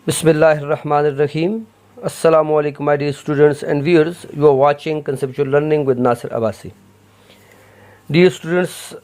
Bismillahirrahmanirrahim. Assalamu alaikum my dear students and viewers. You are watching Conceptual Learning with Nasir Abbasi. Dear students,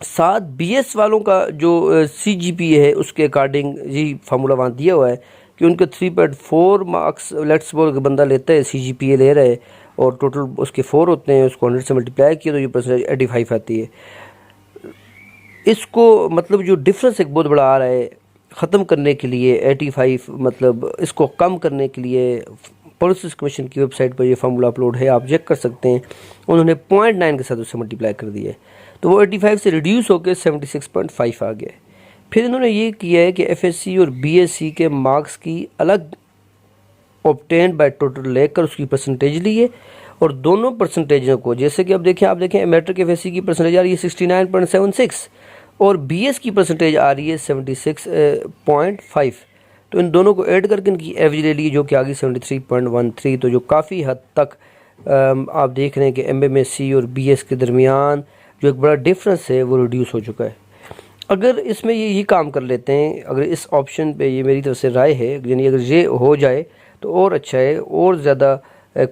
ساتھ B S والوں کا جو سی جی پی ہے اس کے according یہ فارمولا وہاں دیا ہوا ہے کہ ان کے 3.4 مارکس لیٹس بول کہ بندہ لیتا ہے سی جی پی اے لے رہا ہے اور ٹوٹل اس کے 4 ہوتے ہیں، اس کو 100 سے ملٹیپلائی کیا تو یہ پرسنٹیج 85 آتی ہے۔ اس کو مطلب جو ڈفرنس ایک بہت بڑا آ رہا ہے ختم کرنے کے لیے 85، مطلب اس کو کم کرنے کے لیے پالیسیز کمیشن کی ویب سائٹ پر یہ فارمولا اپلوڈ ہے، آپ چیک کر سکتے ہیں۔ انہوں نے 0.9 کے ساتھ اسے ملٹیپلائی کر دیا ہے تو وہ 85 سے ریڈیوس ہو کے 76.5 آ گیا ہے۔ پھر انہوں نے یہ کیا ہے کہ ایف ایس سی اور بی ایس سی کے مارکس کی الگ اوبٹینڈ بائی ٹوٹل لے کر اس کی پرسنٹیج لی ہے، اور دونوں پرسنٹیجوں کو جیسے کہ اب دیکھیں میٹرک ایف ایس سی کی پرسنٹیج آ رہی ہے 69.76 اور بی ایس کی پرسنٹیج آ رہی ہے 76.5، تو ان دونوں کو ایڈ کر کے ان کی ایوریج لے لی جو کہ آگئی 73.13، تو جو کافی حد تک آپ دیکھ رہے ہیں کہ ایم ایم ایس سی اور بی ایس کے درمیان جو ایک بڑا ڈیفرنس ہے وہ ریڈیوس ہو چکا ہے۔ اگر اس میں یہی کام کر لیتے ہیں، اگر اس آپشن پہ یہ میری طرف سے رائے ہے، یعنی اگر یہ ہو جائے تو اور اچھا ہے، اور زیادہ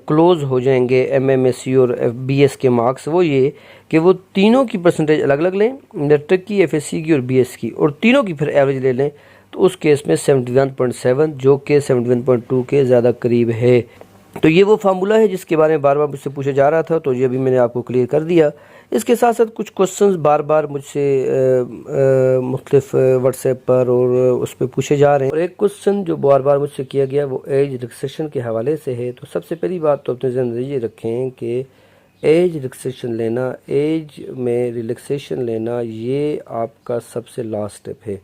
کلوز ہو جائیں گے ایم ایم ایس سی اور بی ایس کے مارکس۔ وہ یہ کہ وہ تینوں کی پرسنٹیج الگ الگ لیں، میٹرک کی، ایف ایس سی کی اور بی ایس کی، اور تینوں کی پھر ایوریج لے لیں، تو اس کیس میں 71.7 جو کہ 71.2 کے زیادہ قریب ہے۔ تو یہ وہ فارمولا ہے جس کے بارے میں بار بار مجھ سے پوچھا جا رہا تھا، تو یہ بھی میں نے آپ کو کلیئر کر دیا۔ اس کے ساتھ ساتھ کچھ کوسچنز بار بار مجھ سے مختلف واٹس ایپ پر اور اس پہ پوچھے جا رہے ہیں، اور ایک کوسچن جو بار بار مجھ سے کیا گیا وہ ایج ریلیکسیشن کے حوالے سے ہے۔ تو سب سے پہلی بات تو اپنے ذہن میں یہ رکھیں کہ ایج ریلیکسیشن لینا، ایج میں ریلیکسیشن لینا، یہ آپ کا سب سے لاسٹ اسٹیپ ہے۔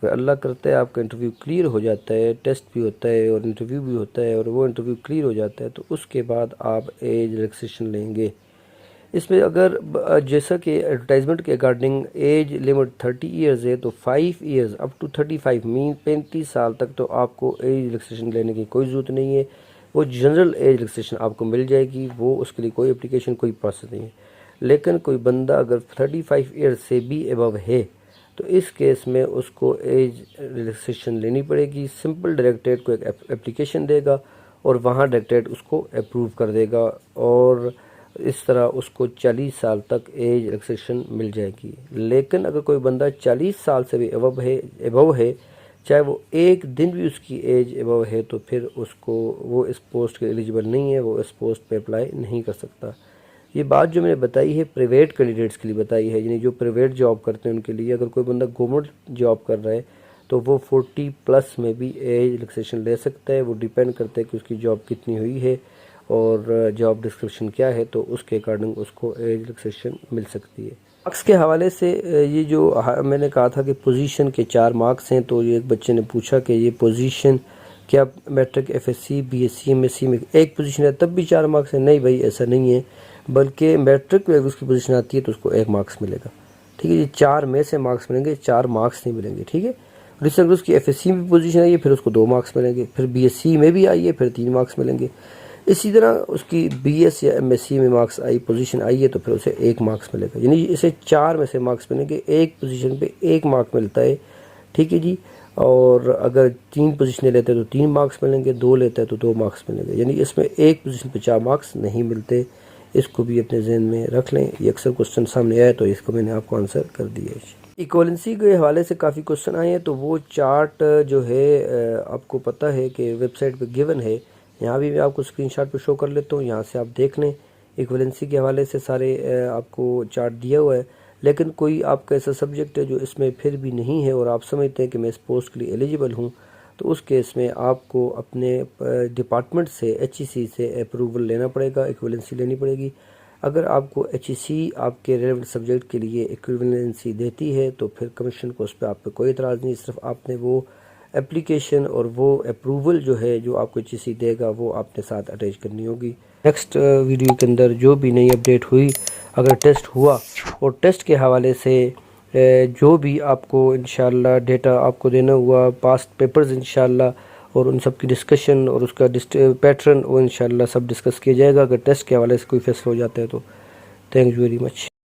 اگر اللہ کرتا ہے آپ کا انٹرویو کلیئر ہو جاتا ہے، ٹیسٹ بھی ہوتا ہے اور انٹرویو بھی ہوتا ہے، اور وہ انٹرویو کلیئر ہو جاتا ہے تو اس کے بعد آپ ایج ریلیکسیشن لیں گے۔ اس میں اگر جیسا کہ ایڈورٹائزمنٹ کے اکارڈنگ ایج لمٹ 30 ایئرز ہے تو 5 ایئرز اپ ٹو 35 مین 35 سال تک تو آپ کو ایج ریلیکسیشن لینے کی کوئی ضرورت نہیں ہے، وہ جنرل ایج ریلیکسیشن آپ کو مل جائے گی، وہ اس کے لیے کوئی اپلیکیشن کوئی پروسیس نہیں ہے۔ لیکن کوئی بندہ اگر 35 ایئرز سے بھی ایبو ہے تو اس کیس میں اس کو ایج ریلیکسیشن لینی پڑے گی۔ سمپل ڈائریکٹریٹ کو ایک اپلیکیشن دے گا اور وہاں ڈائریکٹریٹ اس کو اپروو کر دے گا، اور اس طرح اس کو 40 سال تک ایج ریلیکسیشن مل جائے گی۔ لیکن اگر کوئی بندہ 40 سال سے بھی ایبو ہے چاہے وہ ایک دن بھی اس کی ایج ایبو ہے تو پھر اس کو وہ اس پوسٹ کے ایلیجیبل نہیں ہے، وہ اس پوسٹ پہ اپلائی نہیں کر سکتا۔ یہ بات جو میں نے بتائی ہے پرائیویٹ کینڈیڈیٹس کے لیے بتائی ہے، یعنی جو پرائیویٹ جاب کرتے ہیں ان کے لیے۔ اگر کوئی بندہ گورنمنٹ جاب کر رہا ہے تو وہ 40+ میں بھی ایج ریلیکسیشن لے سکتا ہے، وہ ڈیپینڈ کرتا ہے کہ اس کی جاب کتنی ہوئی ہے اور جاب ڈسکرپشن کیا ہے، تو اس کے اکارڈنگ اس کو ایج ریلیکسیشن مل سکتی ہے۔ مارکس کے حوالے سے یہ جو میں نے کہا تھا کہ پوزیشن کے 4 مارکس ہیں، تو یہ ایک بچے نے پوچھا کہ یہ پوزیشن کیا matric F S C B S C M S C میں ایک پوزیشن ہے تب بھی 4 مارکس ہیں؟ نہیں بھائی، ایسا نہیں ہے، بلکہ میٹرک میں اگر اس کی پوزیشن آتی ہے تو اس کو 1 مارکس ملے گا، ٹھیک ہے جی۔ 4 میں سے مارکس ملیں گے، 4 مارکس نہیں ملیں گے، ٹھیک ہے۔ اور اس اگر اس کی ایف ایس سی میں پوزیشن آئی ہے پھر اس کو 2 مارکس ملیں گے، پھر بی ایس سی میں بھی آئی ہے پھر 3 مارکس ملیں گے۔ اسی طرح اس کی بی ایس یا ایم ایس سی میں مارکس آئی پوزیشن آئی ہے تو پھر اسے 1 مارکس ملے گا، یعنی اسے 4 میں سے مارکس ملیں گے، ایک پوزیشن پہ 1 مارک ملتا ہے، ٹھیک ہے جی۔ اور اگر 3 پوزیشنیں لیتے ہیں تو 3 مارکس ملیں گے، 2 لیتے ہیں تو 2 مارکس ملیں گے، یعنی اس میں ایک پوزیشن پہ 4 مارکس نہیں ملتے۔ اس کو بھی اپنے ذہن میں رکھ لیں، یہ اکثر کوسچن سامنے آئے تو اس کو میں نے آپ کو آنسر کر دیا ہے۔ ایکویلنسی کے حوالے سے کافی کوسچن آئے ہیں، تو وہ چارٹ جو ہے آپ کو پتہ ہے کہ ویب سائٹ پہ گیون ہے، یہاں بھی میں آپ کو اسکرین شاٹ پہ شو کر لیتا ہوں، یہاں سے آپ دیکھ لیں۔ ایکویلنسی کے حوالے سے سارے آپ کو چارٹ دیا ہوا ہے، لیکن کوئی آپ کا ایسا سبجیکٹ ہے جو اس میں پھر بھی نہیں ہے اور آپ سمجھتے ہیں کہ میں اس پوسٹ کے لیے ایلیجیبل ہوں، تو اس کیس میں آپ کو اپنے ڈپارٹمنٹ سے ایچ ای سی سے اپروول لینا پڑے گا، ایکویلنسی لینی پڑے گی۔ اگر آپ کو ایچ ای سی آپ کے ریلیونٹ سبجیکٹ کے لیے ایکویلنسی دیتی ہے تو پھر کمیشن کو اس پہ آپ پہ کوئی اعتراض نہیں، صرف آپ نے وہ اپلیکیشن اور وہ اپروول جو ہے جو آپ کو ایچ ای سی دے گا وہ آپ نے ساتھ اٹیچ کرنی ہوگی۔ نیکسٹ ویڈیو کے اندر جو بھی نئی اپڈیٹ ہوئی، اگر ٹیسٹ ہوا اور ٹیسٹ کے حوالے سے جو بھی آپ کو انشاءاللہ ڈیٹا آپ کو دینا ہوا، پاسٹ پیپرز انشاءاللہ اور ان سب کی ڈسکشن اور اس کا پیٹرن وہ انشاءاللہ سب ڈسکس کیا جائے گا۔ اگر ٹیسٹ کے حوالے سے کوئی فیصلہ ہو جاتا ہے تو تھینک یو ویری مچ۔